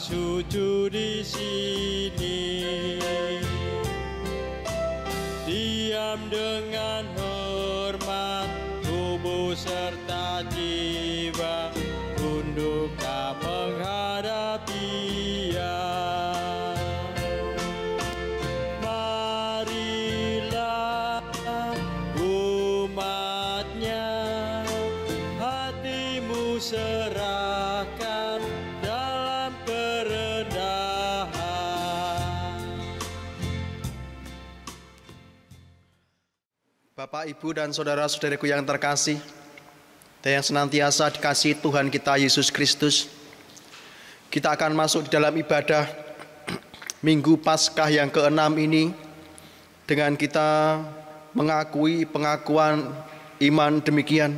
sujud di sini, diam dengan hormat, tubuh serta jiwa, tunduklah menghadap Dia. Marilah umatnya, hatimu serahkan dalam kerendahan. Bapak, Ibu, dan saudara-saudariku yang terkasih dan yang senantiasa dikasihi Tuhan kita Yesus Kristus, kita akan masuk di dalam ibadah Minggu Paskah yang ke-6 ini dengan kita mengakui pengakuan iman demikian.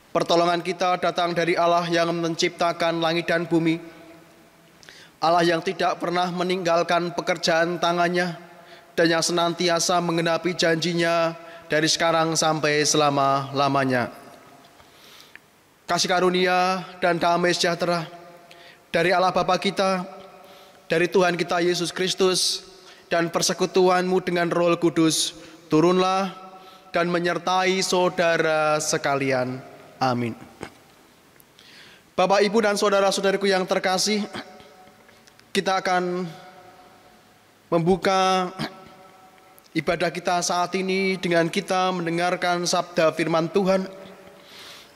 Pertolongan kita datang dari Allah yang menciptakan langit dan bumi, Allah yang tidak pernah meninggalkan pekerjaan tangannya, dan yang senantiasa menggenapi janjinya dari sekarang sampai selama-lamanya. Kasih karunia dan damai sejahtera dari Allah Bapa kita, dari Tuhan kita Yesus Kristus, dan persekutuan-Mu dengan Roh Kudus turunlah dan menyertai saudara sekalian. Amin. Bapak, Ibu, dan saudara-saudariku yang terkasih, kita akan membuka ibadah kita saat ini dengan kita mendengarkan sabda firman Tuhan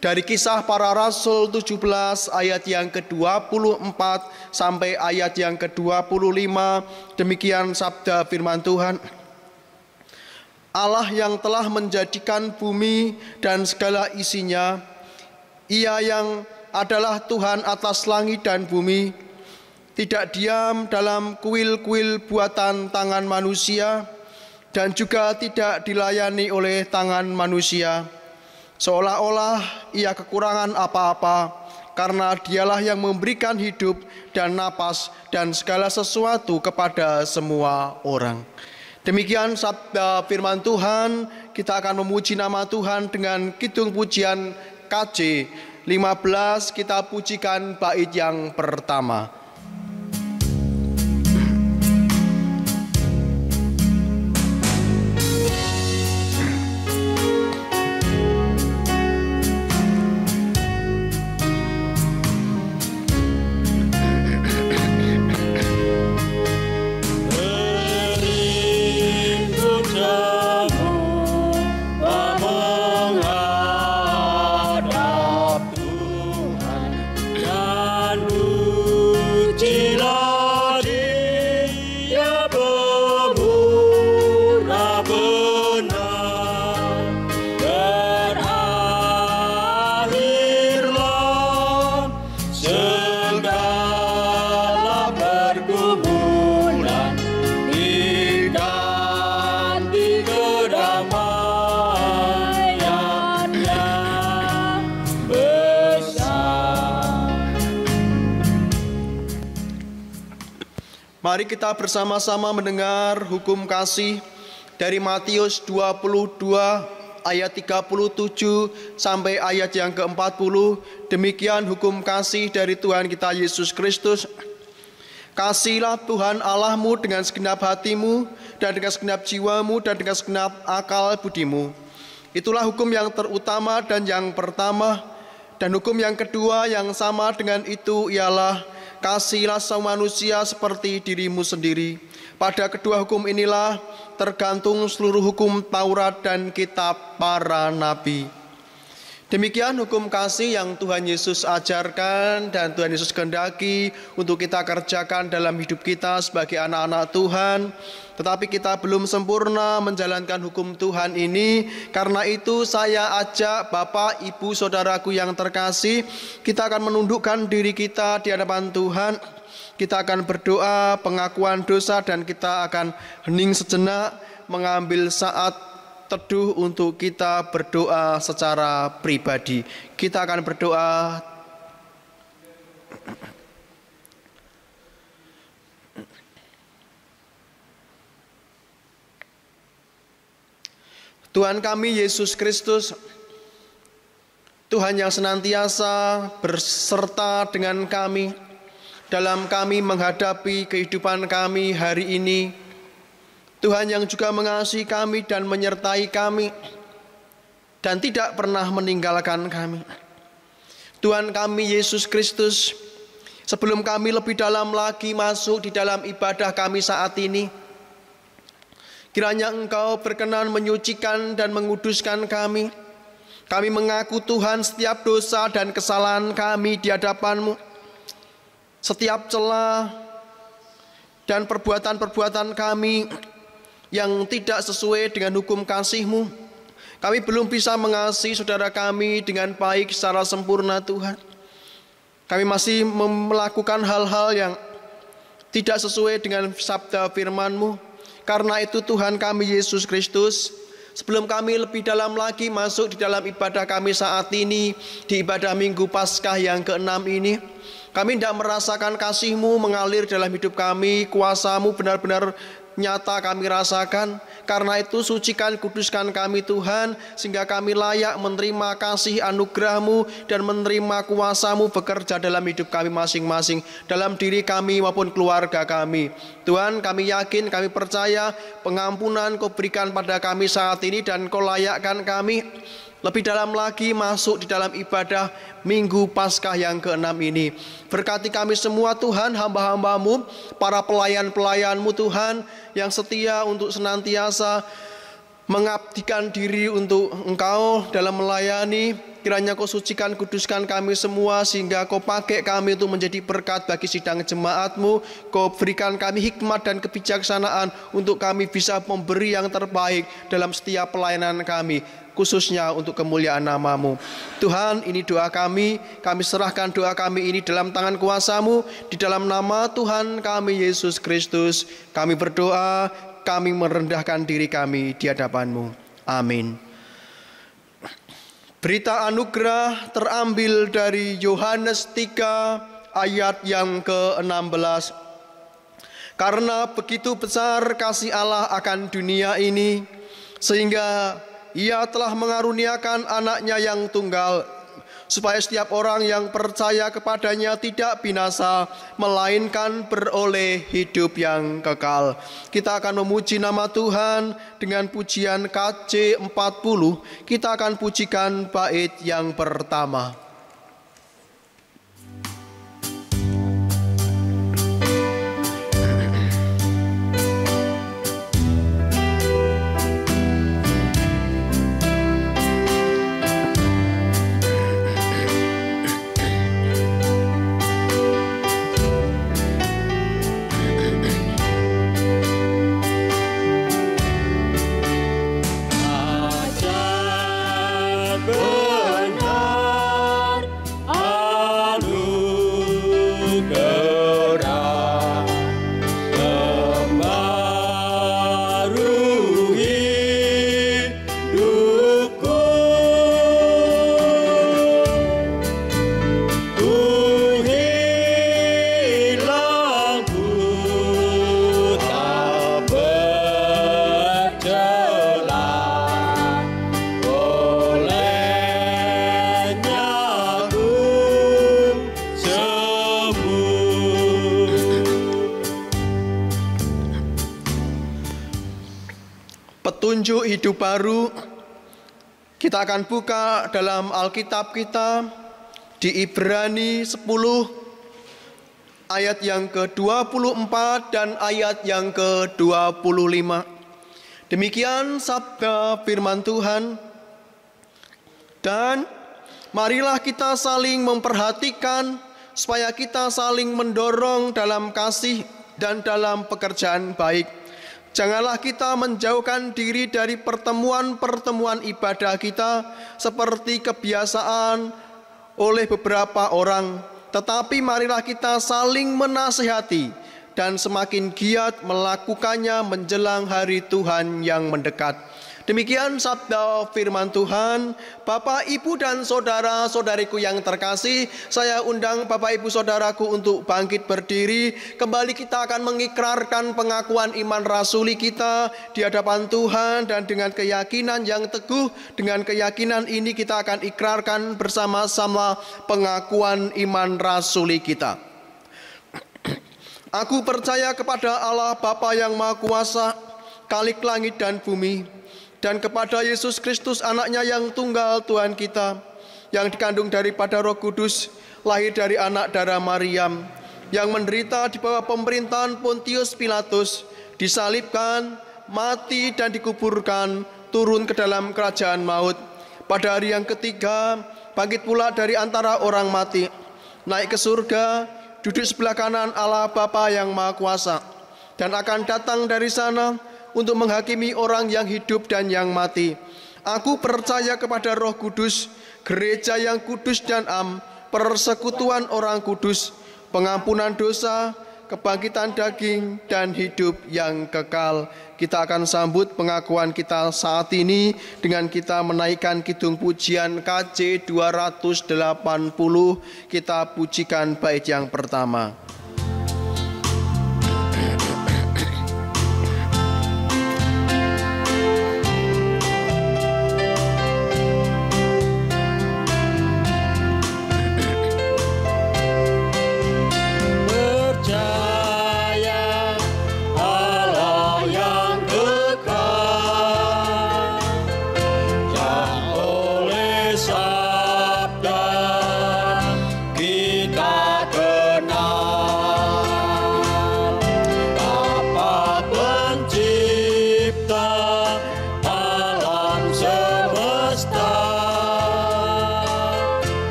dari Kisah Para Rasul 17 ayat yang ke-24 sampai ayat yang ke-25. Demikian sabda firman Tuhan. Allah yang telah menjadikan bumi dan segala isinya, Ia yang adalah Tuhan atas langit dan bumi, tidak diam dalam kuil-kuil buatan tangan manusia, dan juga tidak dilayani oleh tangan manusia, seolah-olah Ia kekurangan apa-apa, karena Dialah yang memberikan hidup dan napas dan segala sesuatu kepada semua orang. Demikian sabda firman Tuhan. Kita akan memuji nama Tuhan dengan kidung pujian KJ 15. Kita pujikan bait yang pertama. Mari kita bersama-sama mendengar hukum kasih dari Matius 22 ayat 37 sampai ayat yang ke-40. Demikian hukum kasih dari Tuhan kita Yesus Kristus. Kasihilah Tuhan Allahmu dengan segenap hatimu, dan dengan segenap jiwamu, dan dengan segenap akal budimu. Itulah hukum yang terutama dan yang pertama. Dan hukum yang kedua yang sama dengan itu ialah kasihilah sama manusia seperti dirimu sendiri. Pada kedua hukum inilah tergantung seluruh hukum Taurat dan kitab para nabi. Demikian hukum kasih yang Tuhan Yesus ajarkan dan Tuhan Yesus kehendaki untuk kita kerjakan dalam hidup kita sebagai anak-anak Tuhan. Tetapi kita belum sempurna menjalankan hukum Tuhan ini. Karena itu saya ajak Bapak, Ibu, Saudaraku yang terkasih, kita akan menundukkan diri kita di hadapan Tuhan. Kita akan berdoa pengakuan dosa dan kita akan hening sejenak mengambil saat teduh untuk kita berdoa secara pribadi. Kita akan berdoa. Tuhan kami Yesus Kristus, Tuhan yang senantiasa berserta dengan kami, dalam kami menghadapi kehidupan kami hari ini. Tuhan yang juga mengasihi kami dan menyertai kami dan tidak pernah meninggalkan kami. Tuhan kami Yesus Kristus, sebelum kami lebih dalam lagi masuk di dalam ibadah kami saat ini, kiranya Engkau berkenan menyucikan dan menguduskan kami. Kami mengaku Tuhan setiap dosa dan kesalahan kami di hadapan-Mu. Setiap celah dan perbuatan-perbuatan kami yang tidak sesuai dengan hukum kasih-Mu, kami belum bisa mengasihi saudara kami dengan baik secara sempurna Tuhan. Kami masih melakukan hal-hal yang tidak sesuai dengan sabda firman-Mu. Karena itu Tuhan kami Yesus Kristus, sebelum kami lebih dalam lagi masuk di dalam ibadah kami saat ini, di ibadah Minggu Paskah yang ke-6 ini, kami tidak merasakan kasih-Mu mengalir dalam hidup kami, kuasa-Mu benar-benar nyata kami rasakan. Karena itu sucikan, kuduskan kami Tuhan, sehingga kami layak menerima kasih anugerah-Mu dan menerima kuasa-Mu bekerja dalam hidup kami masing-masing, dalam diri kami maupun keluarga kami. Tuhan, kami yakin, kami percaya pengampunan Kau berikan pada kami saat ini dan Kau layakkan kami lebih dalam lagi masuk di dalam ibadah Minggu Paskah yang ke-6 ini. Berkati kami semua Tuhan, hamba-hamba-Mu, para pelayan-pelayan-Mu Tuhan, yang setia untuk senantiasa mengabdikan diri untuk Engkau dalam melayani. Kiranya Kau sucikan, kuduskan kami semua, sehingga Kau pakai kami untuk menjadi berkat bagi sidang jemaat-Mu. Kau berikan kami hikmat dan kebijaksanaan untuk kami bisa memberi yang terbaik dalam setiap pelayanan kami, khususnya untuk kemuliaan nama-Mu. Tuhan, ini doa kami serahkan doa kami ini dalam tangan kuasa-Mu, di dalam nama Tuhan kami Yesus Kristus, kami berdoa, kami merendahkan diri kami di hadapan-Mu. Amin. Berita anugerah terambil dari Yohanes 3 ayat yang ke-16. Karena begitu besar kasih Allah akan dunia ini, sehingga Ia telah mengaruniakan anaknya yang tunggal, supaya setiap orang yang percaya kepadanya tidak binasa, melainkan beroleh hidup yang kekal. Kita akan memuji nama Tuhan dengan pujian KJ 40. Kita akan pujikan bait yang pertama. Petunjuk hidup baru, kita akan buka dalam Alkitab kita di Ibrani 10 ayat yang ke-24 dan ayat yang ke-25. Demikian sabda firman Tuhan. Dan marilah kita saling memperhatikan supaya kita saling mendorong dalam kasih dan dalam pekerjaan baik. Janganlah kita menjauhkan diri dari pertemuan-pertemuan ibadah kita seperti kebiasaan oleh beberapa orang, tetapi marilah kita saling menasihati dan semakin giat melakukannya menjelang hari Tuhan yang mendekat. Demikian sabda firman Tuhan. Bapak, Ibu, dan saudara-saudariku yang terkasih, saya undang Bapak, Ibu, saudaraku untuk bangkit berdiri. Kembali kita akan mengikrarkan pengakuan iman rasuli kita di hadapan Tuhan, dan dengan keyakinan yang teguh, dengan keyakinan ini kita akan ikrarkan bersama-sama pengakuan iman rasuli kita. Aku percaya kepada Allah Bapa yang Maha Kuasa, Khalik langit dan bumi, dan kepada Yesus Kristus anaknya yang tunggal Tuhan kita, yang dikandung daripada Roh Kudus, lahir dari anak darah Maryam, yang menderita di bawah pemerintahan Pontius Pilatus, disalibkan, mati dan dikuburkan, turun ke dalam kerajaan maut. Pada hari yang ketiga, bangkit pula dari antara orang mati, naik ke surga, duduk sebelah kanan Allah Bapa yang Maha Kuasa, dan akan datang dari sana untuk menghakimi orang yang hidup dan yang mati. Aku percaya kepada Roh Kudus, gereja yang kudus dan am, persekutuan orang kudus, pengampunan dosa, kebangkitan daging, dan hidup yang kekal. Kita akan sambut pengakuan kita saat ini dengan kita menaikkan kidung pujian KJ 280. Kita pujikan bait yang pertama.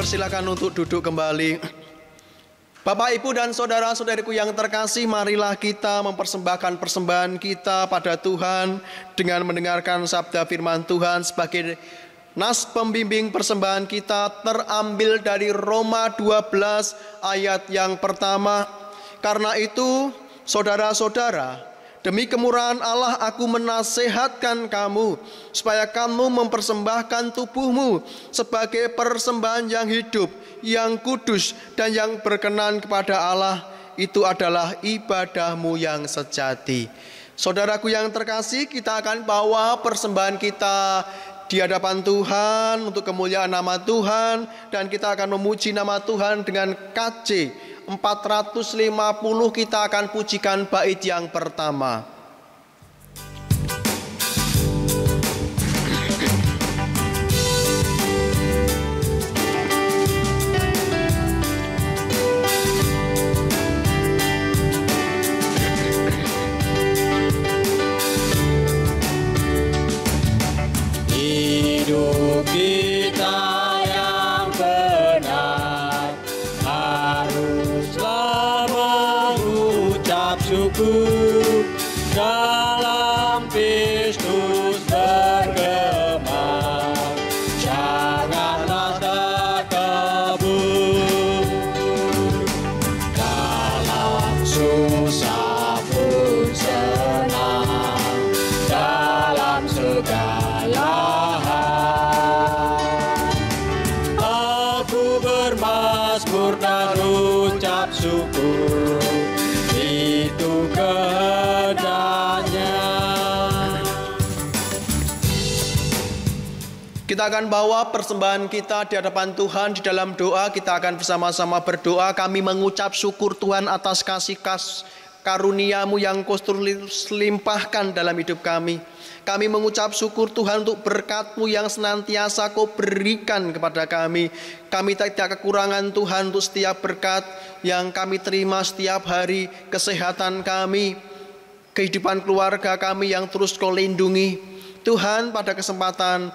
Silakan untuk duduk kembali. Bapak, Ibu, dan saudara-saudariku yang terkasih, marilah kita mempersembahkan persembahan kita pada Tuhan dengan mendengarkan sabda firman Tuhan sebagai nas pembimbing persembahan kita terambil dari Roma 12 ayat yang pertama. Karena itu, saudara-saudara, demi kemurahan Allah aku menasehatkan kamu supaya kamu mempersembahkan tubuhmu sebagai persembahan yang hidup, yang kudus, dan yang berkenan kepada Allah. Itu adalah ibadahmu yang sejati. Saudaraku yang terkasih, kita akan bawa persembahan kita di hadapan Tuhan untuk kemuliaan nama Tuhan, dan kita akan memuji nama Tuhan dengan KJ 450. Kita akan pujikan bait yang pertama. Hidup kita yang benar haruslah mengucap syukur, dalam Kristus bergema, janganlah takabur. Dalam susah pun senang, dalam segala hal aku bermazmur dan ucap syukur, itu kehendaknya. Kita akan bawa persembahan kita di hadapan Tuhan. Di dalam doa kita akan bersama-sama berdoa. Kami mengucap syukur Tuhan atas kasih karunia-Mu yang Kau limpahkan dalam hidup kami. Kami mengucap syukur Tuhan untuk berkat-Mu yang senantiasa Kau berikan kepada kami. Kami tidak kekurangan Tuhan untuk setiap berkat yang kami terima setiap hari. Kesehatan kami, kehidupan keluarga kami yang terus Kau lindungi. Tuhan, pada kesempatan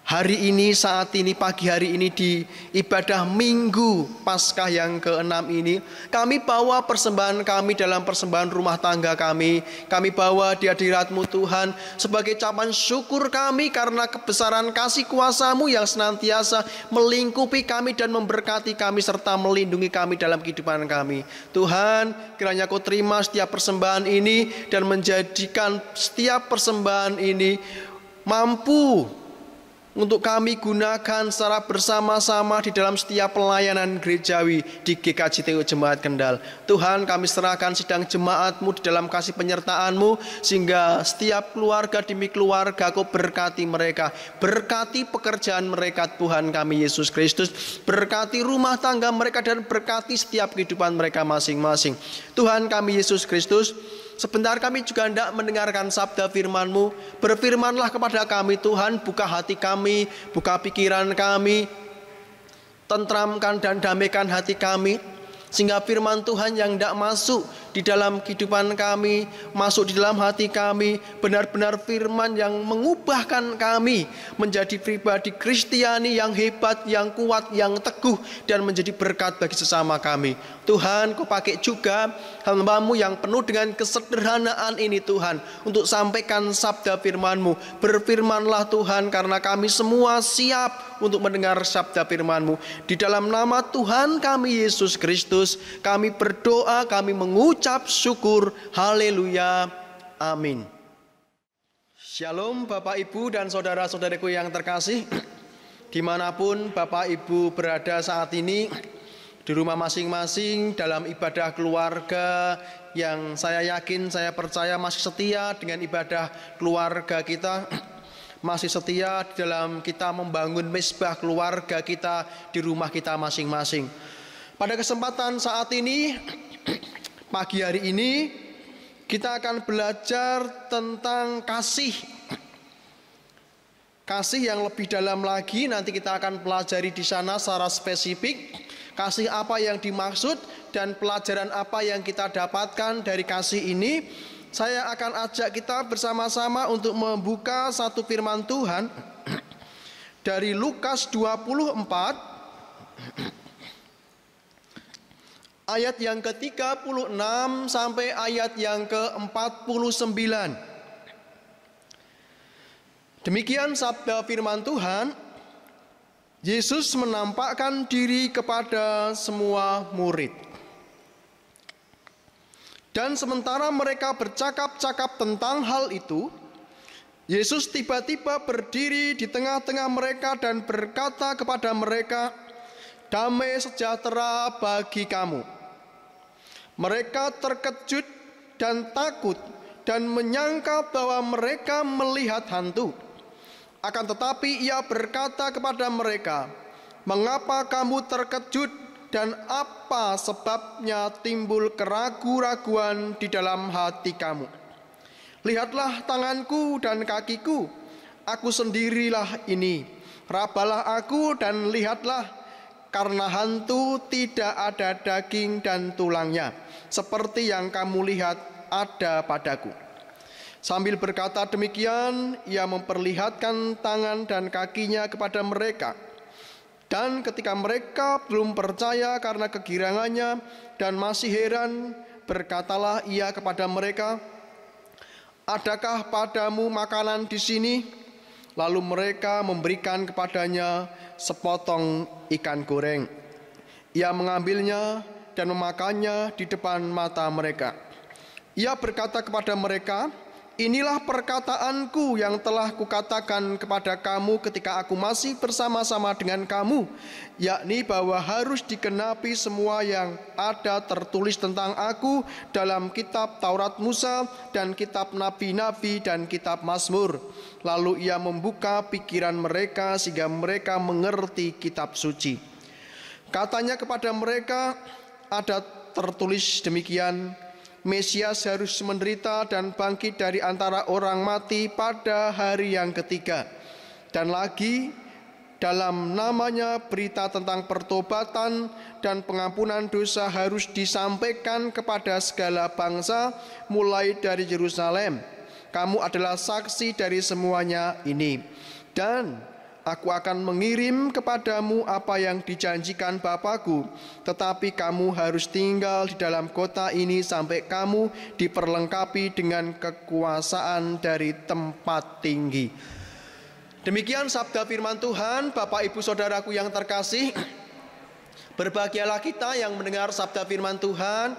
hari ini, saat ini, pagi hari ini di ibadah Minggu Paskah yang ke-6 ini, kami bawa persembahan kami dalam persembahan rumah tangga kami. Kami bawa di hadirat-Mu Tuhan sebagai ucapan syukur kami karena kebesaran kasih kuasa-Mu yang senantiasa melingkupi kami dan memberkati kami serta melindungi kami dalam kehidupan kami. Tuhan, kiranya Kau terima setiap persembahan ini dan menjadikan setiap persembahan ini mampu untuk kami gunakan secara bersama-sama di dalam setiap pelayanan gerejawi di GKJTU Jemaat Kendal. Tuhan, kami serahkan sidang jemaat-Mu di dalam kasih penyertaan-Mu, sehingga setiap keluarga demi keluarga Kau berkati mereka. Berkati pekerjaan mereka, Tuhan kami Yesus Kristus. Berkati rumah tangga mereka dan berkati setiap kehidupan mereka masing-masing. Tuhan kami Yesus Kristus, sebentar kami juga hendak mendengarkan sabda firman-Mu. Berfirmanlah kepada kami Tuhan, buka hati kami, buka pikiran kami, tentramkan dan damaikan hati kami, sehingga firman Tuhan yang hendak masuk di dalam kehidupan kami, masuk di dalam hati kami, benar-benar firman yang mengubahkan kami menjadi pribadi Kristiani yang hebat, yang kuat, yang teguh, dan menjadi berkat bagi sesama kami. Tuhan, Kau pakai juga hamba-Mu yang penuh dengan kesederhanaan ini Tuhan, untuk sampaikan sabda firman-Mu. Berfirmanlah Tuhan, karena kami semua siap untuk mendengar sabda firman-Mu. Di dalam nama Tuhan kami Yesus Kristus, kami berdoa, kami mengucap syukur. Haleluya. Amin. Shalom Bapak Ibu dan saudara-saudariku yang terkasih. Dimanapun Bapak Ibu berada saat ini, di rumah masing-masing, dalam ibadah keluarga yang saya yakin, saya percaya masih setia dengan ibadah keluarga kita, masih setia di dalam kita membangun mezbah keluarga kita di rumah kita masing-masing. Pada kesempatan saat ini, pagi hari ini, kita akan belajar tentang kasih. Kasih yang lebih dalam lagi nanti kita akan pelajari di sana secara spesifik. Kasih apa yang dimaksud dan pelajaran apa yang kita dapatkan dari kasih ini. Saya akan ajak kita bersama-sama untuk membuka satu firman Tuhan dari Lukas 24 ayat yang ke-36 sampai ayat yang ke-49. Demikian sabda firman Tuhan. Yesus menampakkan diri kepada semua murid. Dan sementara mereka bercakap-cakap tentang hal itu, Yesus tiba-tiba berdiri di tengah-tengah mereka dan berkata kepada mereka, "Damai sejahtera bagi kamu." Mereka terkejut dan takut dan menyangka bahwa mereka melihat hantu. Akan tetapi ia berkata kepada mereka, "Mengapa kamu terkejut dan apa sebabnya timbul keraguan-raguan di dalam hati kamu? Lihatlah tanganku dan kakiku, aku sendirilah ini. Rabalah aku dan lihatlah, karena hantu tidak ada daging dan tulangnya, seperti yang kamu lihat ada padaku." Sambil berkata demikian, ia memperlihatkan tangan dan kakinya kepada mereka. Dan ketika mereka belum percaya karena kegirangannya dan masih heran, berkatalah ia kepada mereka, "Adakah padamu makanan di sini?" Lalu mereka memberikan kepadanya sepotong ikan goreng. Ia mengambilnya dan memakannya di depan mata mereka. Ia berkata kepada mereka, "Inilah perkataanku yang telah kukatakan kepada kamu ketika aku masih bersama-sama dengan kamu, yakni bahwa harus digenapi semua yang ada tertulis tentang aku dalam kitab Taurat Musa dan kitab Nabi-Nabi dan kitab Mazmur." Lalu ia membuka pikiran mereka sehingga mereka mengerti kitab suci. Katanya kepada mereka, "Ada tertulis demikian, Mesias harus menderita dan bangkit dari antara orang mati pada hari yang ketiga. Dan lagi, dalam namanya berita tentang pertobatan dan pengampunan dosa harus disampaikan kepada segala bangsa mulai dari Yerusalem. Kamu adalah saksi dari semuanya ini. Dan aku akan mengirim kepadamu apa yang dijanjikan Bapakku, tetapi kamu harus tinggal di dalam kota ini sampai kamu diperlengkapi dengan kekuasaan dari tempat tinggi." Demikian sabda firman Tuhan. Bapak Ibu Saudaraku yang terkasih, berbahagialah kita yang mendengar sabda firman Tuhan,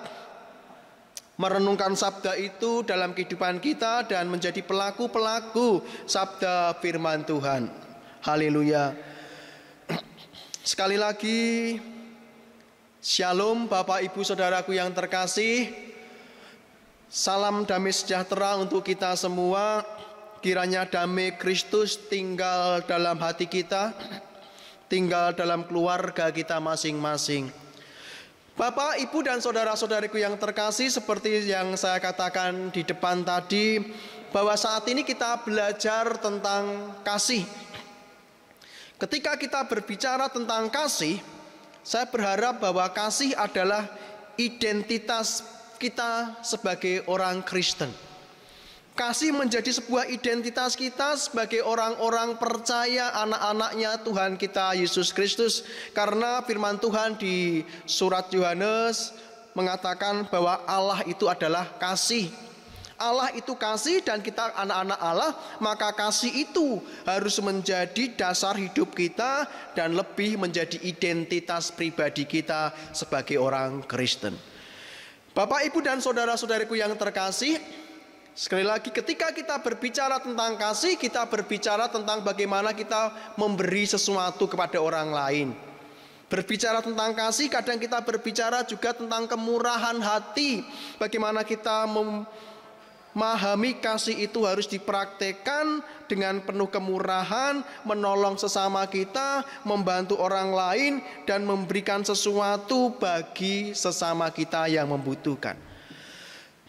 merenungkan sabda itu dalam kehidupan kita dan menjadi pelaku-pelaku sabda firman Tuhan. Haleluya. Sekali lagi, Shalom Bapak Ibu Saudaraku yang terkasih. Salam damai sejahtera untuk kita semua. Kiranya damai Kristus tinggal dalam hati kita, tinggal dalam keluarga kita masing-masing. Bapak, Ibu, dan saudara-saudariku yang terkasih, seperti yang saya katakan di depan tadi, bahwa saat ini kita belajar tentang kasih. Ketika kita berbicara tentang kasih, saya berharap bahwa kasih adalah identitas kita sebagai orang Kristen. Kasih menjadi sebuah identitas kita sebagai orang-orang percaya, anak-anaknya Tuhan kita Yesus Kristus. Karena firman Tuhan di surat Yohanes mengatakan bahwa Allah itu adalah kasih. Allah itu kasih dan kita anak-anak Allah, maka kasih itu harus menjadi dasar hidup kita dan lebih menjadi identitas pribadi kita sebagai orang Kristen. Bapak, Ibu, dan saudara-saudariku yang terkasih, sekali lagi ketika kita berbicara tentang kasih, kita berbicara tentang bagaimana kita memberi sesuatu kepada orang lain. Berbicara tentang kasih, kadang kita berbicara juga tentang kemurahan hati. Bagaimana kita memahami kasih itu harus dipraktekkan dengan penuh kemurahan, menolong sesama kita, membantu orang lain, dan memberikan sesuatu bagi sesama kita yang membutuhkan.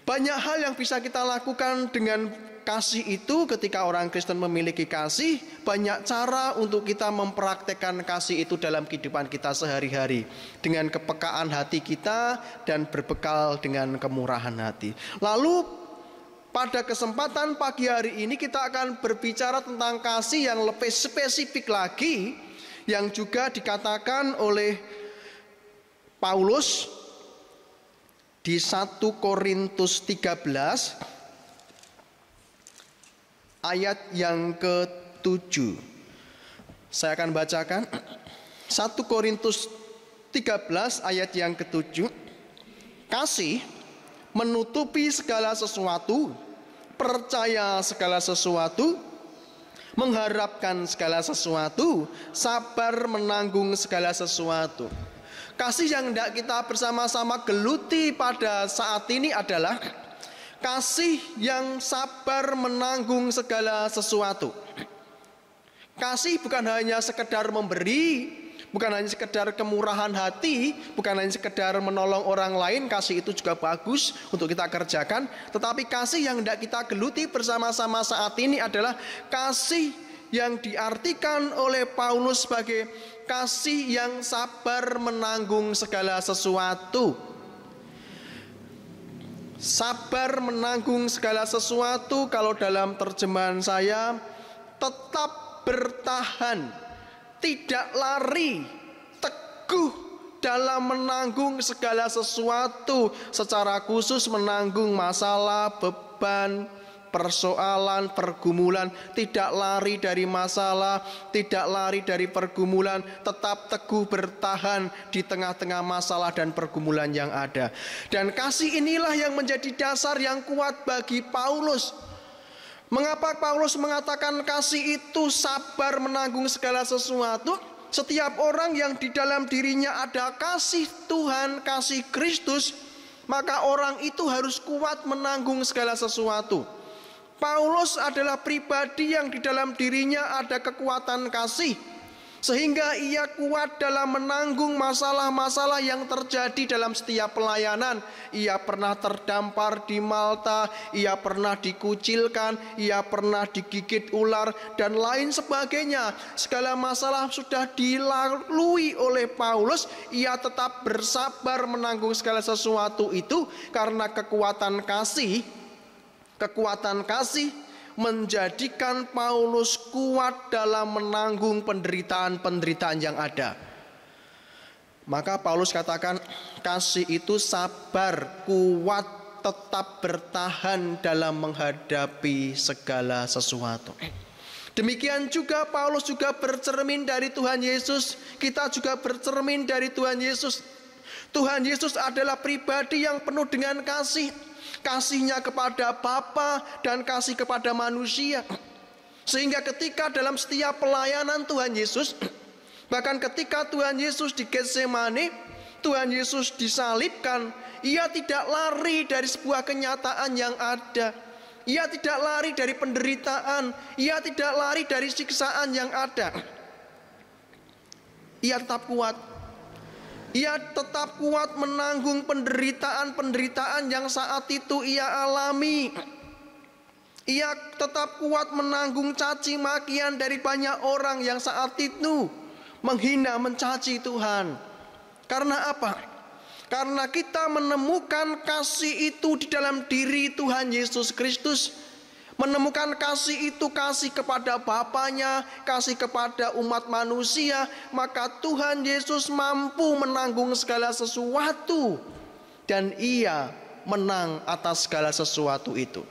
Banyak hal yang bisa kita lakukan dengan kasih itu. Ketika orang Kristen memiliki kasih, banyak cara untuk kita mempraktekkan kasih itu dalam kehidupan kita sehari-hari, dengan kepekaan hati kita dan berbekal dengan kemurahan hati. Lalu pada kesempatan pagi hari ini kita akan berbicara tentang kasih yang lebih spesifik lagi, yang juga dikatakan oleh Paulus di 1 Korintus 13 ayat yang ke-7. Saya akan bacakan 1 Korintus 13 ayat yang ke-7. Kasih menutupi segala sesuatu, percaya segala sesuatu, mengharapkan segala sesuatu, sabar menanggung segala sesuatu. Kasih yang hendak kita bersama-sama geluti pada saat ini adalah kasih yang sabar menanggung segala sesuatu. Kasih bukan hanya sekedar memberi, bukan hanya sekedar kemurahan hati, bukan hanya sekedar menolong orang lain. Kasih itu juga bagus untuk kita kerjakan. Tetapi kasih yang hendak kita geluti bersama-sama saat ini adalah kasih yang diartikan oleh Paulus sebagai kasih yang sabar menanggung segala sesuatu. Sabar menanggung segala sesuatu, kalau dalam terjemahan saya, tetap bertahan, tidak lari, teguh dalam menanggung segala sesuatu. Secara khusus menanggung masalah, beban, persoalan, pergumulan. Tidak lari dari masalah, tidak lari dari pergumulan, tetap teguh bertahan di tengah-tengah masalah dan pergumulan yang ada. Dan kasih inilah yang menjadi dasar yang kuat bagi Paulus. Mengapa Paulus mengatakan kasih itu sabar menanggung segala sesuatu? Setiap orang yang di dalam dirinya ada kasih Tuhan, kasih Kristus, maka orang itu harus kuat menanggung segala sesuatu. Paulus adalah pribadi yang di dalam dirinya ada kekuatan kasih, sehingga ia kuat dalam menanggung masalah-masalah yang terjadi dalam setiap pelayanan. Ia pernah terdampar di Malta, ia pernah dikucilkan, ia pernah digigit ular, dan lain sebagainya. Segala masalah sudah dilalui oleh Paulus. Ia tetap bersabar menanggung segala sesuatu itu karena kekuatan kasih. Kekuatan kasih menjadikan Paulus kuat dalam menanggung penderitaan-penderitaan yang ada. Maka Paulus katakan kasih itu sabar, kuat, tetap bertahan dalam menghadapi segala sesuatu. Demikian juga Paulus juga bercermin dari Tuhan Yesus. Kita juga bercermin dari Tuhan Yesus. Tuhan Yesus adalah pribadi yang penuh dengan kasih. Kasihnya kepada Bapa dan kasih kepada manusia. Sehingga ketika dalam setiap pelayanan Tuhan Yesus, bahkan ketika Tuhan Yesus di Getsemani, Tuhan Yesus disalibkan, ia tidak lari dari sebuah kenyataan yang ada. Ia tidak lari dari penderitaan, ia tidak lari dari siksaan yang ada. Ia tetap kuat. Ia tetap kuat menanggung penderitaan-penderitaan yang saat itu ia alami. Ia tetap kuat menanggung caci makian dari banyak orang yang saat itu menghina, mencaci Tuhan. Karena apa? Karena kita menemukan kasih itu di dalam diri Tuhan Yesus Kristus. Menemukan kasih itu, kasih kepada Bapanya, kasih kepada umat manusia. Maka Tuhan Yesus mampu menanggung segala sesuatu. Dan ia menang atas segala sesuatu itu.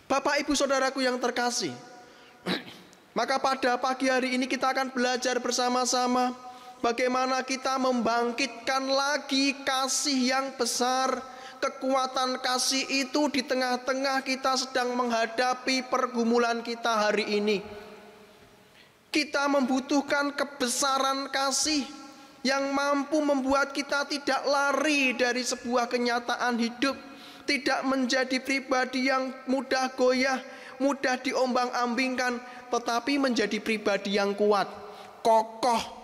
Bapak ibu saudaraku yang terkasih, maka pada pagi hari ini kita akan belajar bersama-sama bagaimana kita membangkitkan lagi kasih yang besar, kekuatan kasih itu di tengah-tengah kita sedang menghadapi pergumulan kita hari ini. Kita membutuhkan kebesaran kasih yang mampu membuat kita tidak lari dari sebuah kenyataan hidup, tidak menjadi pribadi yang mudah goyah, mudah diombang-ambingkan, tetapi menjadi pribadi yang kuat, kokoh,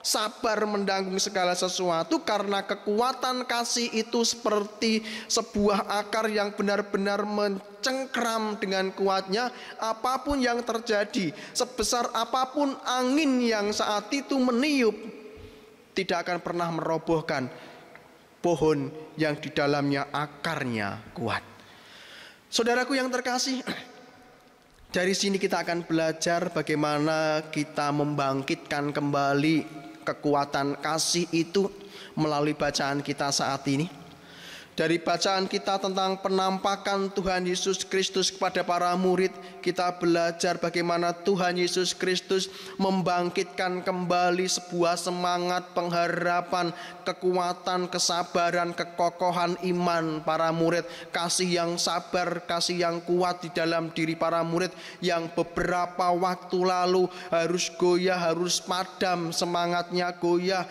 sabar menanggung segala sesuatu. Karena kekuatan kasih itu seperti sebuah akar yang benar-benar mencengkram dengan kuatnya. Apapun yang terjadi, sebesar apapun angin yang saat itu meniup, tidak akan pernah merobohkan pohon yang di dalamnya akarnya kuat. Saudaraku yang terkasih, dari sini kita akan belajar bagaimana kita membangkitkan kembali kekuatan kasih itu melalui bacaan kita saat ini. Dari bacaan kita tentang penampakan Tuhan Yesus Kristus kepada para murid, kita belajar bagaimana Tuhan Yesus Kristus membangkitkan kembali sebuah semangat, pengharapan, kekuatan, kesabaran, kekokohan iman para murid. Kasih yang sabar, kasih yang kuat di dalam diri para murid yang beberapa waktu lalu harus goyah, harus padam, semangatnya goyah.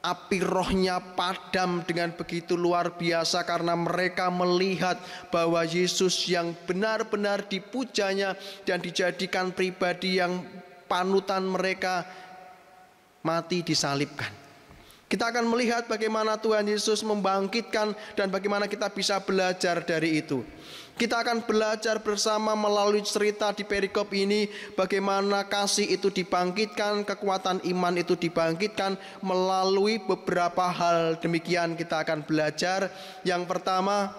Api rohnya padam dengan begitu luar biasa karena mereka melihat bahwa Yesus yang benar-benar dipujanya dan dijadikan pribadi yang panutan mereka mati disalibkan. Kita akan melihat bagaimana Tuhan Yesus membangkitkan dan bagaimana kita bisa belajar dari itu. Kita akan belajar bersama melalui cerita di perikop ini bagaimana kasih itu dibangkitkan, kekuatan iman itu dibangkitkan melalui beberapa hal. Demikian kita akan belajar. Yang pertama,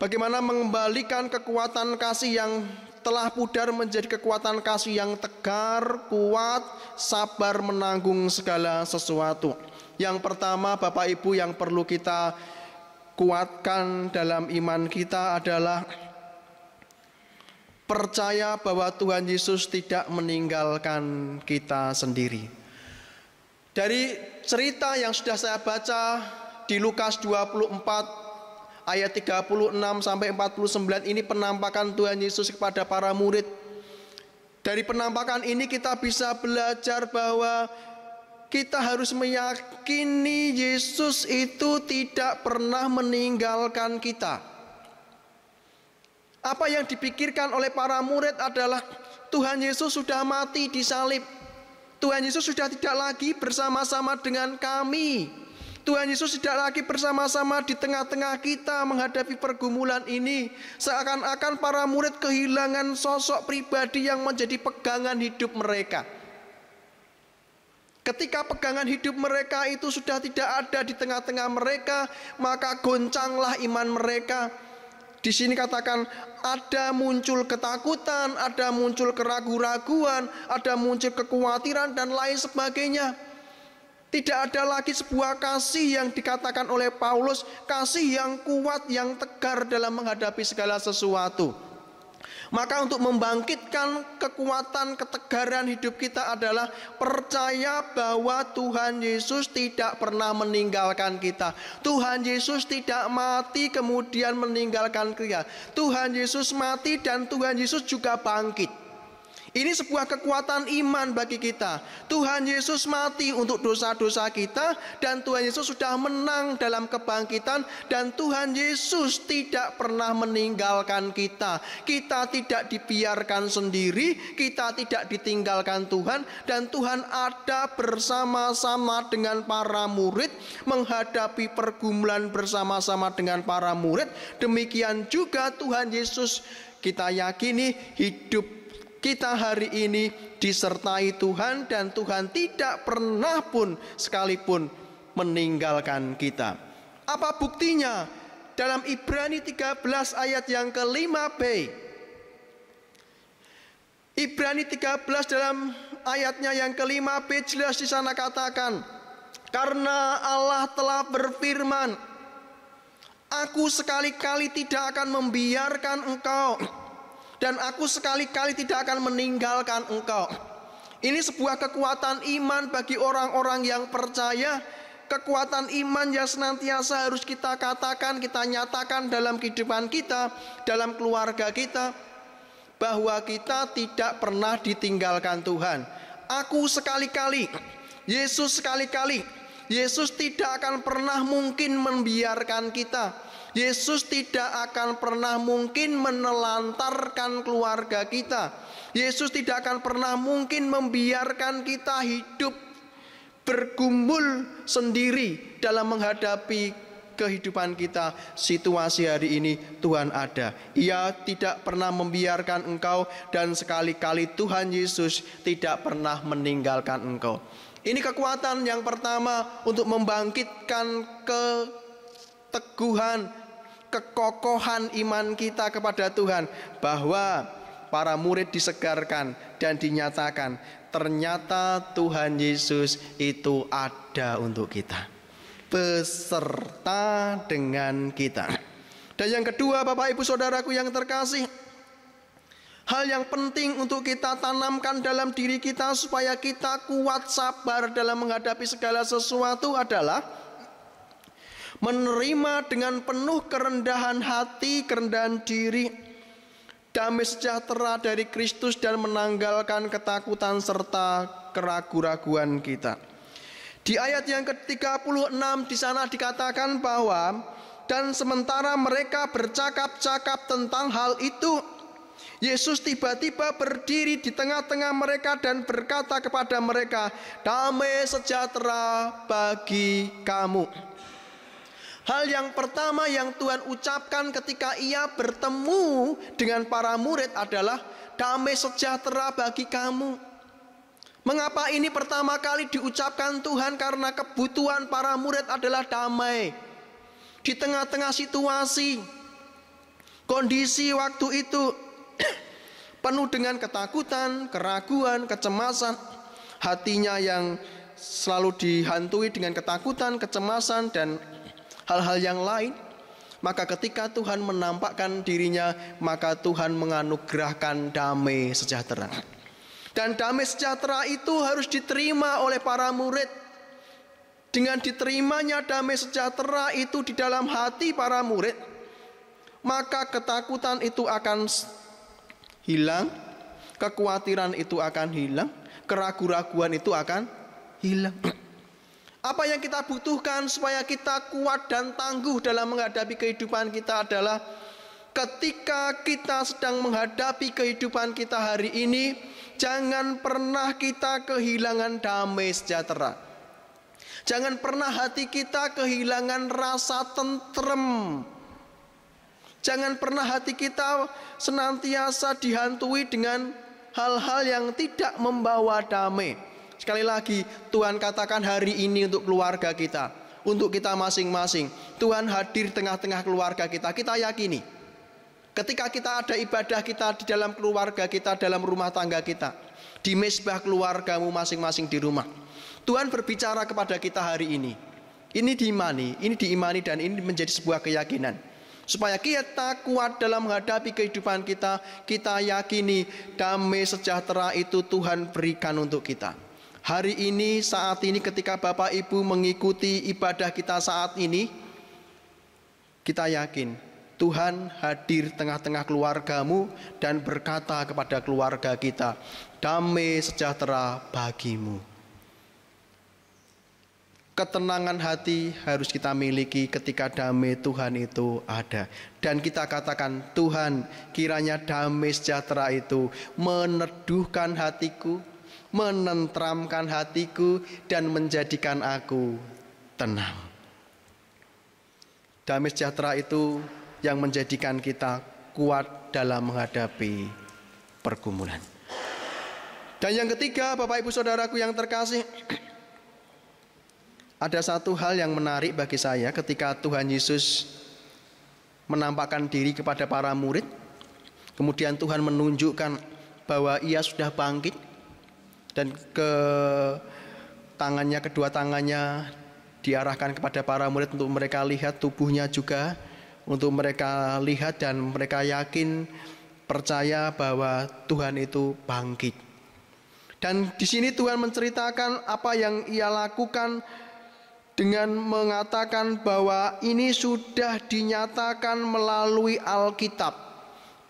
bagaimana mengembalikan kekuatan kasih yang telah pudar menjadi kekuatan kasih yang tegar, kuat, sabar menanggung segala sesuatu. Yang pertama, Bapak Ibu, yang perlu kita kuatkan dalam iman kita adalah percaya bahwa Tuhan Yesus tidak meninggalkan kita sendiri. Dari cerita yang sudah saya baca di Lukas 24 ayat 36 sampai 49 ini penampakan Tuhan Yesus kepada para murid. Dari penampakan ini kita bisa belajar bahwa kita harus meyakini Yesus itu tidak pernah meninggalkan kita. Apa yang dipikirkan oleh para murid adalah Tuhan Yesus sudah mati disalib. Tuhan Yesus sudah tidak lagi bersama-sama dengan kami. Tuhan Yesus tidak lagi bersama-sama di tengah-tengah kita menghadapi pergumulan ini. Seakan-akan para murid kehilangan sosok pribadi yang menjadi pegangan hidup mereka. Ketika pegangan hidup mereka itu sudah tidak ada di tengah-tengah mereka, maka goncanglah iman mereka. Di sini katakan ada muncul ketakutan, ada muncul keraguan-raguan, ada muncul kekhawatiran dan lain sebagainya. Tidak ada lagi sebuah kasih yang dikatakan oleh Paulus, kasih yang kuat, yang tegar dalam menghadapi segala sesuatu. Maka untuk membangkitkan kekuatan ketegaran hidup kita adalah percaya bahwa Tuhan Yesus tidak pernah meninggalkan kita. Tuhan Yesus tidak mati kemudian meninggalkan kita. Tuhan Yesus mati dan Tuhan Yesus juga bangkit. Ini sebuah kekuatan iman bagi kita. Tuhan Yesus mati untuk dosa-dosa kita, dan Tuhan Yesus sudah menang dalam kebangkitan, dan Tuhan Yesus tidak pernah meninggalkan kita. Kita tidak dibiarkan sendiri, kita tidak ditinggalkan Tuhan, dan Tuhan ada bersama-sama dengan para murid menghadapi pergumulan bersama-sama dengan para murid. Demikian juga Tuhan Yesus, kita yakini hidup kita hari ini disertai Tuhan, dan Tuhan tidak pernah pun sekalipun meninggalkan kita. Apa buktinya? Dalam Ibrani 13 ayat yang ke-5b. Ibrani 13 dalam ayatnya yang ke-5b jelas di sana katakan, karena Allah telah berfirman, aku sekali-kali tidak akan membiarkan engkau, dan aku sekali-kali tidak akan meninggalkan engkau. Ini sebuah kekuatan iman bagi orang-orang yang percaya. Kekuatan iman yang senantiasa harus kita katakan, kita nyatakan dalam kehidupan kita, dalam keluarga kita, bahwa kita tidak pernah ditinggalkan Tuhan. Aku sekali-kali, Yesus sekali-kali, Yesus tidak akan pernah mungkin membiarkan kita. Yesus tidak akan pernah mungkin menelantarkan keluarga kita. Yesus tidak akan pernah mungkin membiarkan kita hidup bergumul sendiri dalam menghadapi kehidupan kita. Situasi hari ini Tuhan ada. Ia tidak pernah membiarkan engkau, dan sekali-kali Tuhan Yesus tidak pernah meninggalkan engkau. Ini kekuatan yang pertama untuk membangkitkan keteguhan, kekokohan iman kita kepada Tuhan, bahwa para murid disegarkan dan dinyatakan ternyata Tuhan Yesus itu ada untuk kita, beserta dengan kita. Dan yang kedua, Bapak Ibu Saudaraku yang terkasih, hal yang penting untuk kita tanamkan dalam diri kita supaya kita kuat sabar dalam menghadapi segala sesuatu adalah menerima dengan penuh kerendahan hati, kerendahan diri, damai sejahtera dari Kristus, dan menanggalkan ketakutan serta keraguan-raguan kita. Di ayat yang ke-36 di sana dikatakan bahwa, dan sementara mereka bercakap-cakap tentang hal itu, Yesus tiba-tiba berdiri di tengah-tengah mereka dan berkata kepada mereka, damai sejahtera bagi kamu. Hal yang pertama yang Tuhan ucapkan ketika ia bertemu dengan para murid adalah damai sejahtera bagi kamu. Mengapa ini pertama kali diucapkan Tuhan? Karena kebutuhan para murid adalah damai. Di tengah-tengah situasi, kondisi waktu itu penuh dengan ketakutan, keraguan, kecemasan, hatinya yang selalu dihantui dengan ketakutan, kecemasan, dan hal-hal yang lain. Maka ketika Tuhan menampakkan dirinya, maka Tuhan menganugerahkan damai sejahtera. Dan damai sejahtera itu harus diterima oleh para murid. Dengan diterimanya damai sejahtera itu di dalam hati para murid, maka ketakutan itu akan hilang, kekhawatiran itu akan hilang, keraguan-raguan itu akan hilang. Apa yang kita butuhkan supaya kita kuat dan tangguh dalam menghadapi kehidupan kita adalah ketika kita sedang menghadapi kehidupan kita hari ini, jangan pernah kita kehilangan damai sejahtera. Jangan pernah hati kita kehilangan rasa tentrem. Jangan pernah hati kita senantiasa dihantui dengan hal-hal yang tidak membawa damai. Sekali lagi, Tuhan katakan hari ini untuk keluarga kita, untuk kita masing-masing. Tuhan hadir tengah-tengah keluarga kita. Kita yakini, ketika kita ada ibadah kita di dalam keluarga kita, dalam rumah tangga kita, di mezbah keluargamu masing-masing di rumah, Tuhan berbicara kepada kita hari ini. Ini diimani dan ini menjadi sebuah keyakinan Supaya kita kuat dalam menghadapi kehidupan kita, kita yakini damai sejahtera itu Tuhan berikan untuk kita. Hari ini, saat ini ketika Bapak Ibu mengikuti ibadah kita saat ini, kita yakin Tuhan hadir tengah-tengah keluargamu dan berkata kepada keluarga kita, damai sejahtera bagimu. Ketenangan hati harus kita miliki ketika damai Tuhan itu ada. Dan kita katakan, Tuhan, kiranya damai sejahtera itu meneduhkan hatiku, menenteramkan hatiku, dan menjadikan aku tenang. Damai sejahtera itu yang menjadikan kita kuat dalam menghadapi pergumulan. Dan yang ketiga, Bapak Ibu Saudaraku yang terkasih, ada satu hal yang menarik bagi saya ketika Tuhan Yesus menampakkan diri kepada para murid. Kemudian Tuhan menunjukkan bahwa ia sudah bangkit. Dan kedua tangannya diarahkan kepada para murid untuk mereka lihat tubuhnya juga. Untuk mereka lihat dan mereka yakin, percaya bahwa Tuhan itu bangkit. Dan di sini Tuhan menceritakan apa yang ia lakukan dengan mengatakan bahwa ini sudah dinyatakan melalui Alkitab.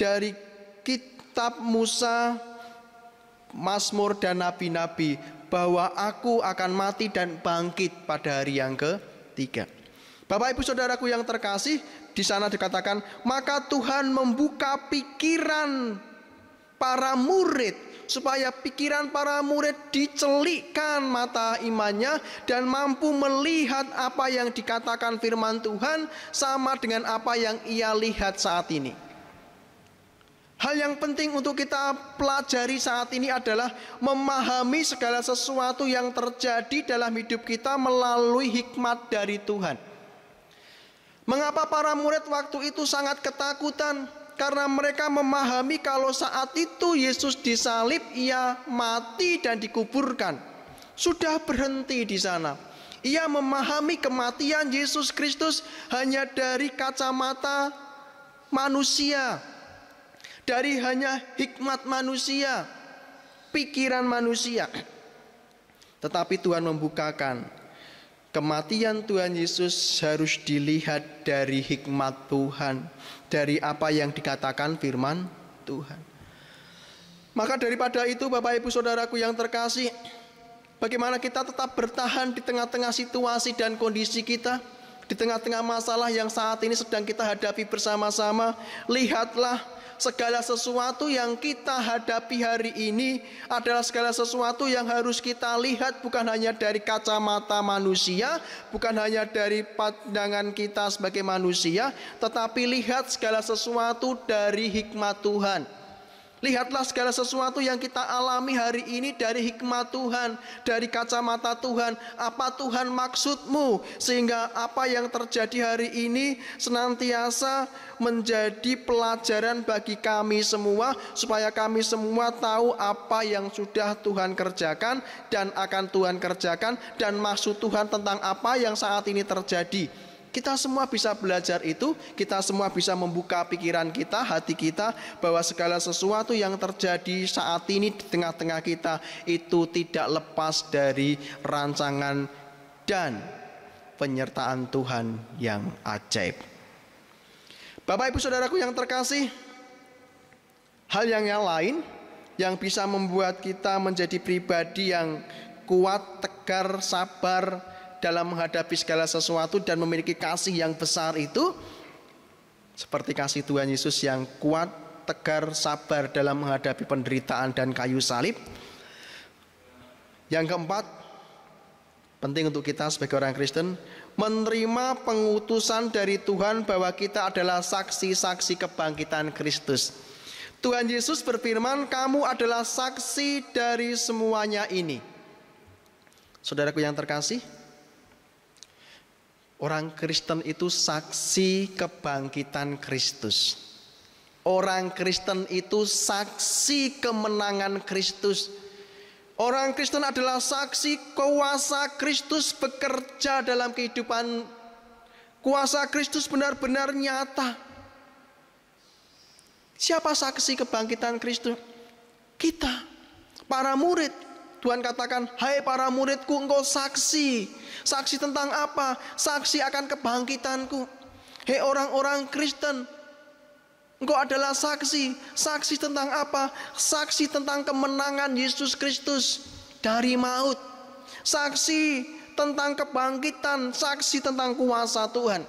Dari kitab Musa, Mazmur dan Nabi-Nabi, bahwa aku akan mati dan bangkit pada hari yang ketiga. Bapak Ibu Saudaraku yang terkasih, di sana dikatakan, maka Tuhan membuka pikiran para murid, supaya pikiran para murid dicelikkan mata imannya dan mampu melihat apa yang dikatakan firman Tuhan sama dengan apa yang ia lihat saat ini. Hal yang penting untuk kita pelajari saat ini adalah memahami segala sesuatu yang terjadi dalam hidup kita melalui hikmat dari Tuhan. Mengapa para murid waktu itu sangat ketakutan? Karena mereka memahami kalau saat itu Yesus disalib, ia mati dan dikuburkan. Sudah berhenti di sana. Ia memahami kematian Yesus Kristus hanya dari kacamata manusia, dari hanya hikmat manusia, pikiran manusia. Tetapi Tuhan membukakan, kematian Tuhan Yesus harus dilihat dari hikmat Tuhan, dari apa yang dikatakan firman Tuhan. Maka daripada itu, Bapak Ibu Saudaraku yang terkasih, bagaimana kita tetap bertahan di tengah-tengah situasi dan kondisi kita, di tengah-tengah masalah yang saat ini sedang kita hadapi bersama-sama. Lihatlah, segala sesuatu yang kita hadapi hari ini adalah segala sesuatu yang harus kita lihat bukan hanya dari kacamata manusia, bukan hanya dari pandangan kita sebagai manusia, tetapi lihat segala sesuatu dari hikmat Tuhan. Lihatlah segala sesuatu yang kita alami hari ini dari hikmat Tuhan, dari kacamata Tuhan. Apa Tuhan maksudmu, sehingga apa yang terjadi hari ini senantiasa menjadi pelajaran bagi kami semua, supaya kami semua tahu apa yang sudah Tuhan kerjakan dan akan Tuhan kerjakan, dan maksud Tuhan tentang apa yang saat ini terjadi. Kita semua bisa belajar itu, kita semua bisa membuka pikiran kita, hati kita, bahwa segala sesuatu yang terjadi saat ini di tengah-tengah kita itu tidak lepas dari rancangan dan penyertaan Tuhan yang ajaib. Bapak Ibu Saudaraku yang terkasih, hal yang lain yang bisa membuat kita menjadi pribadi yang kuat, tegar, sabar dalam menghadapi segala sesuatu dan memiliki kasih yang besar itu, seperti kasih Tuhan Yesus yang kuat, tegar, sabar dalam menghadapi penderitaan dan kayu salib. Yang keempat, penting untuk kita sebagai orang Kristen, menerima pengutusan dari Tuhan bahwa kita adalah saksi-saksi kebangkitan Kristus. Tuhan Yesus berfirman, kamu adalah saksi dari semuanya ini. Saudaraku yang terkasih, orang Kristen itu saksi kebangkitan Kristus. Orang Kristen itu saksi kemenangan Kristus. Orang Kristen adalah saksi kuasa Kristus bekerja dalam kehidupan Kuasa Kristus benar-benar nyata. Siapa saksi kebangkitan Kristus? Kita, para murid. Tuhan katakan, hai para muridku, engkau saksi. Saksi tentang apa? Saksi akan kebangkitanku. Hei orang-orang Kristen, engkau adalah saksi. Saksi tentang apa? Saksi tentang kemenangan Yesus Kristus dari maut. Saksi tentang kebangkitan. Saksi tentang kuasa Tuhan.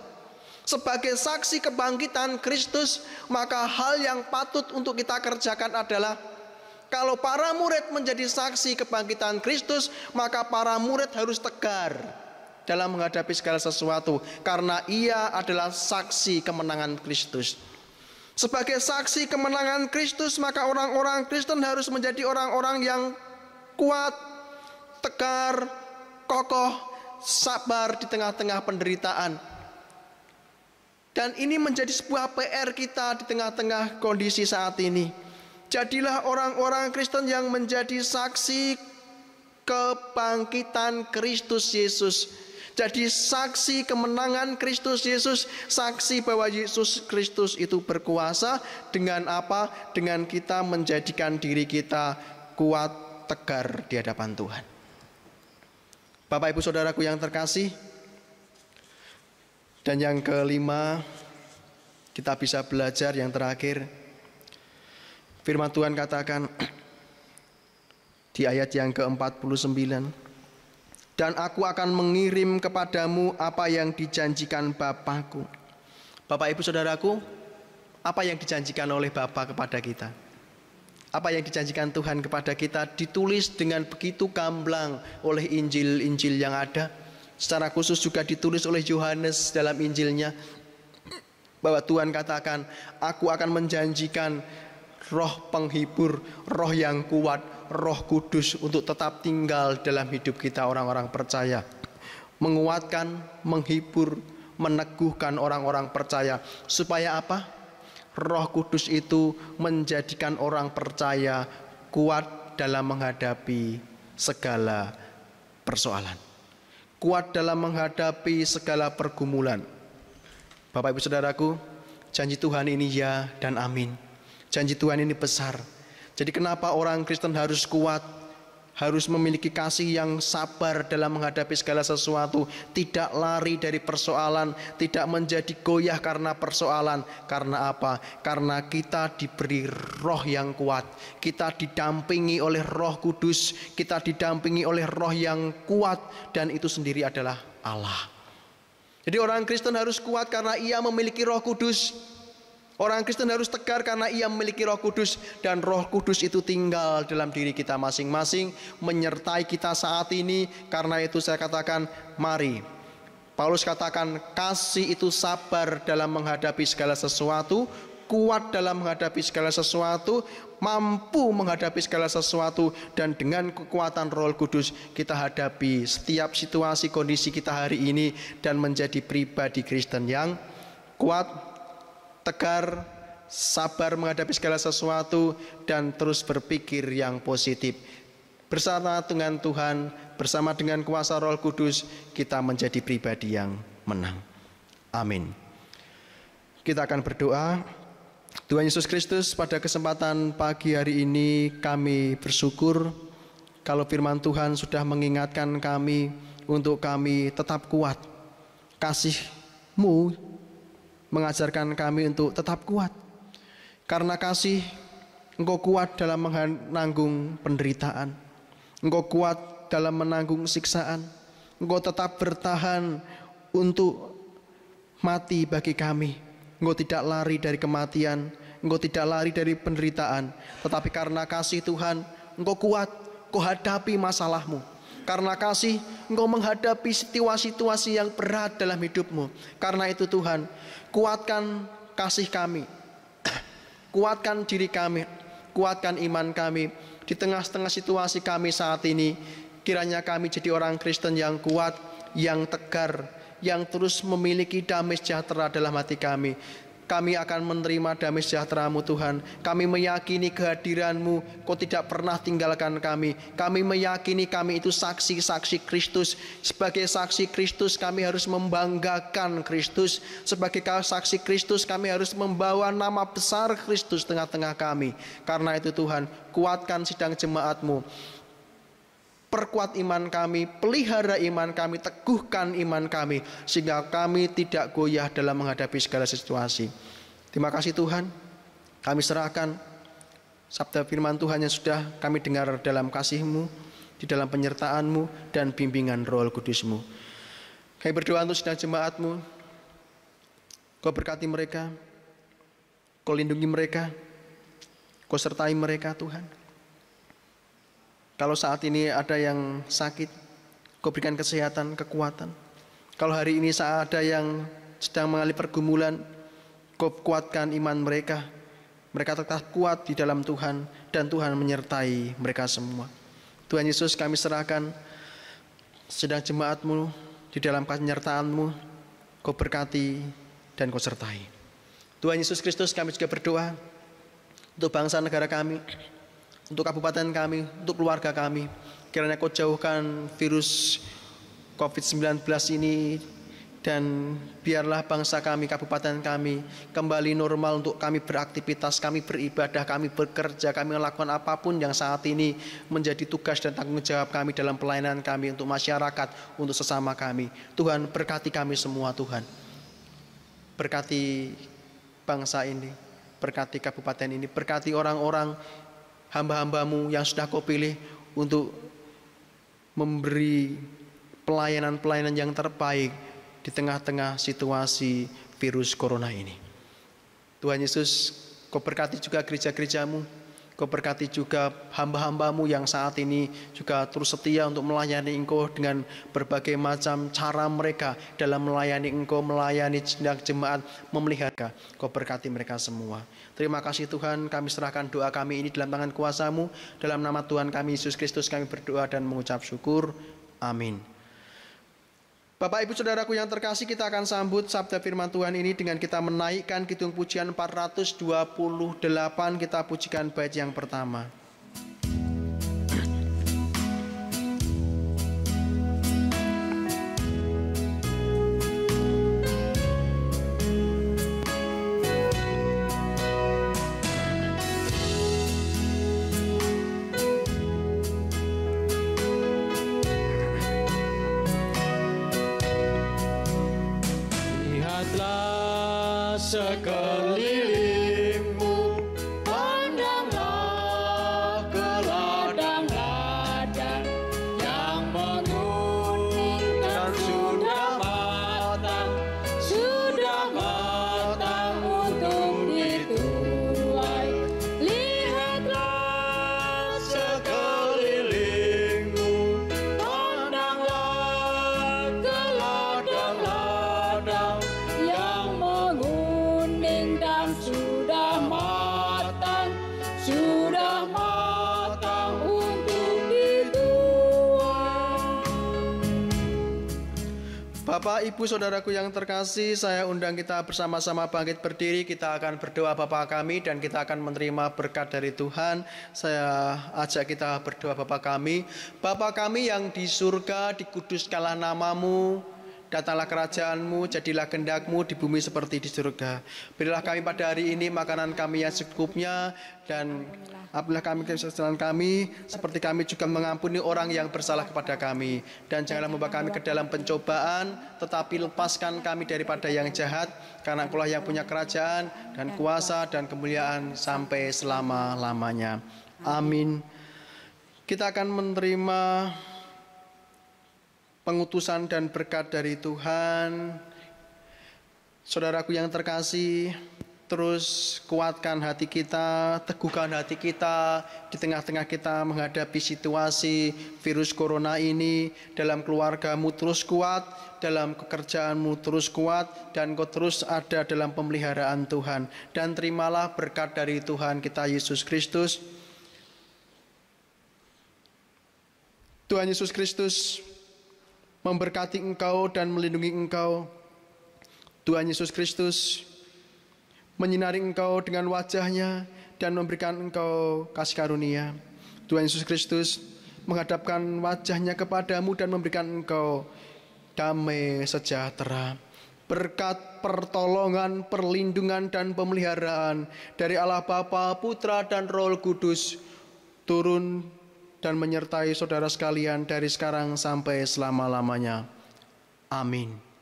Sebagai saksi kebangkitan Kristus, maka hal yang patut untuk kita kerjakan adalah, kalau para murid menjadi saksi kebangkitan Kristus, maka para murid harus tegar dalam menghadapi segala sesuatu, karena ia adalah saksi kemenangan Kristus. Sebagai saksi kemenangan Kristus, maka orang-orang Kristen harus menjadi orang-orang yang kuat, tegar, kokoh, sabar di tengah-tengah penderitaan. Dan ini menjadi sebuah PR kita di tengah-tengah kondisi saat ini. Jadilah orang-orang Kristen yang menjadi saksi kebangkitan Kristus Yesus. Jadi saksi kemenangan Kristus Yesus, saksi bahwa Yesus Kristus itu berkuasa. Dengan apa? Dengan kita menjadikan diri kita kuat, tegar di hadapan Tuhan. Bapak Ibu Saudaraku yang terkasih, dan yang kelima, kita bisa belajar yang terakhir. Firman Tuhan katakan di ayat yang ke-49, dan aku akan mengirim kepadamu apa yang dijanjikan Bapa-Ku. Bapak Ibu Saudaraku, apa yang dijanjikan oleh Bapa kepada kita? Apa yang dijanjikan Tuhan kepada kita ditulis dengan begitu gamblang oleh Injil-Injil yang ada. Secara khusus juga ditulis oleh Yohanes dalam Injilnya, bahwa Tuhan katakan, aku akan menjanjikan roh penghibur, roh yang kuat, Roh Kudus untuk tetap tinggal dalam hidup kita orang-orang percaya. Menguatkan, menghibur, meneguhkan orang-orang percaya. Supaya apa? Roh Kudus itu menjadikan orang percaya kuat dalam menghadapi segala persoalan, kuat dalam menghadapi segala pergumulan. Bapak Ibu Saudaraku, janji Tuhan ini ya dan amin. Janji Tuhan ini besar. Jadi kenapa orang Kristen harus kuat, harus memiliki kasih yang sabar dalam menghadapi segala sesuatu, tidak lari dari persoalan, tidak menjadi goyah karena persoalan. Karena apa? Karena kita diberi roh yang kuat, kita didampingi oleh Roh Kudus, kita didampingi oleh roh yang kuat, dan itu sendiri adalah Allah. Jadi orang Kristen harus kuat karena ia memiliki Roh Kudus. Orang Kristen harus tegar karena ia memiliki Roh Kudus, dan Roh Kudus itu tinggal dalam diri kita masing-masing, menyertai kita saat ini. Karena itu saya katakan, mari. Paulus katakan, kasih itu sabar dalam menghadapi segala sesuatu, kuat dalam menghadapi segala sesuatu, mampu menghadapi segala sesuatu, dan dengan kekuatan Roh Kudus kita hadapi setiap situasi kondisi kita hari ini dan menjadi pribadi Kristen yang kuat, tegar, sabar menghadapi segala sesuatu, dan terus berpikir yang positif. Bersama dengan Tuhan, bersama dengan kuasa Roh Kudus, kita menjadi pribadi yang menang. Amin. Kita akan berdoa. Tuhan Yesus Kristus, pada kesempatan pagi hari ini kami bersyukur kalau firman Tuhan sudah mengingatkan kami untuk kami tetap kuat. Kasih-Mu mengajarkan kami untuk tetap kuat. Karena kasih, Engkau kuat dalam menanggung penderitaan, Engkau kuat dalam menanggung siksaan, Engkau tetap bertahan untuk mati bagi kami. Engkau tidak lari dari kematian, Engkau tidak lari dari penderitaan. Tetapi karena kasih Tuhan, Engkau kuat, Engkau hadapi masalahmu. Karena kasih, Engkau menghadapi situasi-situasi yang berat dalam hidupmu. Karena itu Tuhan, kuatkan kasih kami, kuatkan diri kami, kuatkan iman kami. Di tengah-tengah situasi kami saat ini, kiranya kami jadi orang Kristen yang kuat, yang tegar, yang terus memiliki damai sejahtera dalam hati kami. kami akan menerima damai sejahtera-Mu Tuhan. Kami meyakini kehadiran-Mu, Kau tidak pernah tinggalkan kami. Kami meyakini kami itu saksi-saksi Kristus. Sebagai saksi Kristus kami harus membanggakan Kristus. Sebagai saksi Kristus kami harus membawa nama besar Kristus tengah-tengah kami. Karena itu Tuhan, kuatkan sidang jemaat-Mu. Perkuat iman kami, pelihara iman kami, teguhkan iman kami, sehingga kami tidak goyah dalam menghadapi segala situasi. Terima kasih Tuhan, kami serahkan sabda firman Tuhan yang sudah kami dengar dalam kasih-Mu, di dalam penyertaan-Mu dan bimbingan Roh Kudus-Mu. Kami berdoa untuk sidang jemaat-Mu, Kau berkati mereka, Kau lindungi mereka, Kau sertai mereka Tuhan. Kalau saat ini ada yang sakit, Kau berikan kesehatan, kekuatan. Kalau hari ini saat ada yang sedang mengalami pergumulan, Kau kuatkan iman mereka. Mereka tetap kuat di dalam Tuhan, dan Tuhan menyertai mereka semua. Tuhan Yesus, kami serahkan sedang jemaat-Mu di dalam penyertaan-Mu. Kau berkati dan Kau sertai. Tuhan Yesus Kristus, kami juga berdoa untuk bangsa negara kami, untuk kabupaten kami, untuk keluarga kami. Kiranya Kau jauhkan virus COVID-19 ini, dan biarlah bangsa kami, kabupaten kami kembali normal untuk kami beraktivitas, kami beribadah, kami bekerja, kami melakukan apapun yang saat ini menjadi tugas dan tanggung jawab kami dalam pelayanan kami untuk masyarakat, untuk sesama kami. Tuhan, berkati kami semua Tuhan. Berkati bangsa ini, berkati kabupaten ini, berkati orang-orang hamba-hamba-Mu yang sudah Kau pilih untuk memberi pelayanan-pelayanan yang terbaik di tengah-tengah situasi virus corona ini. Tuhan Yesus, Kau berkati juga gereja-gereja-Mu, Kau berkati juga hamba-hamba-Mu yang saat ini juga terus setia untuk melayani Engkau dengan berbagai macam cara mereka dalam melayani Engkau, melayani jemaat, memelihara. Kau berkati mereka semua. Terima kasih Tuhan, kami serahkan doa kami ini dalam tangan kuasa-Mu. Dalam nama Tuhan kami Yesus Kristus kami berdoa dan mengucap syukur. Amin. Bapak Ibu Saudaraku yang terkasih, kita akan sambut sabda firman Tuhan ini dengan kita menaikkan kidung pujian 428. Kita pujikan bait yang pertama. Sekelilingmu, pandanglah ke ladang-ladang yang menguning dan sudah matang untuk dituai. Lihatlah sekelilingmu, pandanglah ke ladang-ladang yang menguning dan sudah matang untuk dituai. Bapak, Ibu, Saudaraku yang terkasih, saya undang kita bersama-sama bangkit berdiri. Kita akan berdoa Bapa kami dan kita akan menerima berkat dari Tuhan. Saya ajak kita berdoa Bapa kami. Bapa kami yang di surga, dikuduskanlah nama-Mu. Datanglah kerajaan-Mu, jadilah kehendak-Mu di bumi seperti di surga. Berilah kami pada hari ini makanan kami yang secukupnya, dan ampunilah kami kesalahan kami, seperti kami juga mengampuni orang yang bersalah kepada kami. Dan janganlah membawa kami ke dalam pencobaan, tetapi lepaskan kami daripada yang jahat, karena Engkau-lah yang punya kerajaan dan kuasa dan kemuliaan sampai selama-lamanya. Amin. Kita akan menerima pengutusan dan berkat dari Tuhan. Saudaraku yang terkasih, terus kuatkan hati kita, teguhkan hati kita di tengah-tengah kita menghadapi situasi virus corona ini. Dalam keluarga-Mu terus kuat, dalam pekerjaan-Mu terus kuat, dan Kau terus ada dalam pemeliharaan Tuhan. Dan terimalah berkat dari Tuhan kita Yesus Kristus. Tuhan Yesus Kristus memberkati engkau dan melindungi engkau. Tuhan Yesus Kristus menyinari engkau dengan wajahnya dan memberikan engkau kasih karunia. Tuhan Yesus Kristus menghadapkan wajahnya kepadamu dan memberikan engkau damai sejahtera. Berkat pertolongan, perlindungan, dan pemeliharaan dari Allah Bapa, Putra, dan Roh Kudus turun dan menyertai saudara sekalian dari sekarang sampai selama-lamanya. Amin.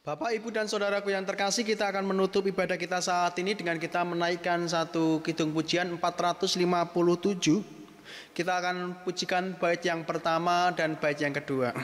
Bapak, Ibu, dan saudaraku yang terkasih, kita akan menutup ibadah kita saat ini dengan kita menaikkan satu kidung pujian 457. Kita akan pujikan bait yang pertama dan bait yang kedua.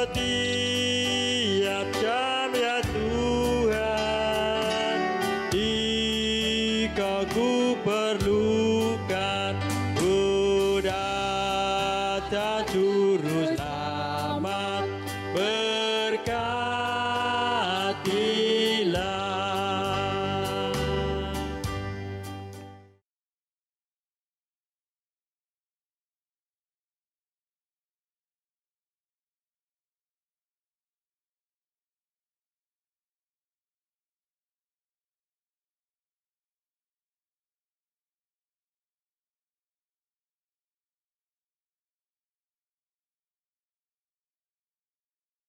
Setiap jam ya Tuhan, di kau